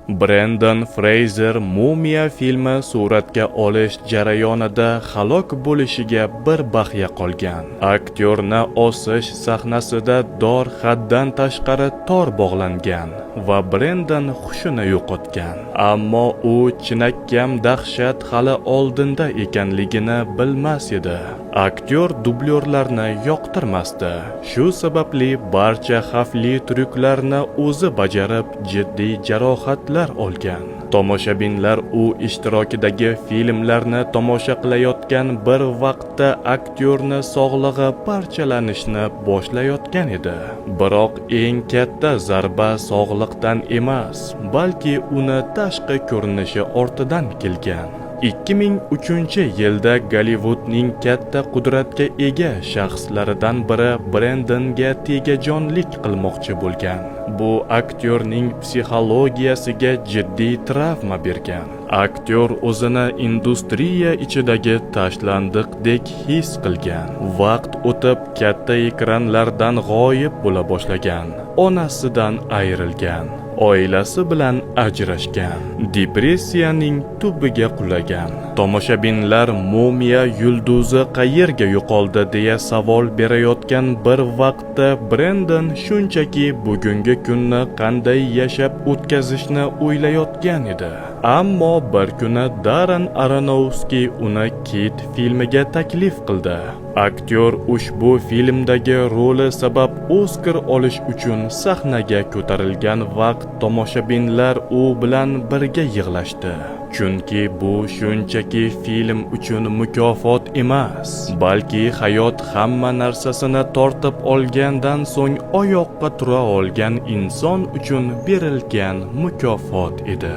Brendan Freyzer Mumiya filmi suratga olish jarayonida halok bo'lishiga bir baxya qolgan. Aktyorni osish sahnasida dor haddan tashqari tor bog'langan va Brendan hushini yo'qotgan. Ammo u chinakam dahshat hali oldinda ekanligini bilmas edi. Aktyor dublyorlarni yoqtirmasdi. Shu sababli barcha xavfli tryuklarni o'zi bajarib, jiddiy jarohatlar olgan. Tomoshabinlar u ishtirokidagi filmlarni tomosha qilayotgan bir vaqtda aktyorni sog'lig'i parchalanishni boshlayotgan edi. Biroq eng katta zarba sog'liqdan emas, balki uni tashqi ko'rinishi ortidan kelgan. 2003-yilda Gollivudning katta qudratga ega shaxslaridan biri Brendanga tegajonlik qilmoqchi bo'lgan. Bu aktyorning psixologiyasiga jiddiy travma bergan. Aktyor o'zini industriya ichidagi tashlandiqdek his qilgan. Vaqt o'tib katta ekranlardan g'oyib bo'la boshlagan. Onasidan ayrilgan. Oilasi bilan ajrashgan. Depressiyaning tubiga qulagan. Tomoshabinlar Mumiya yulduzi qayerga yo'qoldi deya savol berayotgan bir vaqtda Brendan shunchaki bugungi kunni qanday yashab o'tkazishni o'ylayotgan edi. Ammo bir kuni Darren Aronofsky uni Kit filmiga taklif qildi. Aktyor ushbu filmdagi roli sabab Oscar olish uchun sahnaga ko'tarilgan vaqt tomoshabinlar u bilan birga yig'lashdi. Chunki bu shunchaki film uchun mukofot emas, balki hayot hamma narsasini tortib olgandan so'ng oyoqqa tura olgan inson uchun berilgan mukofot edi.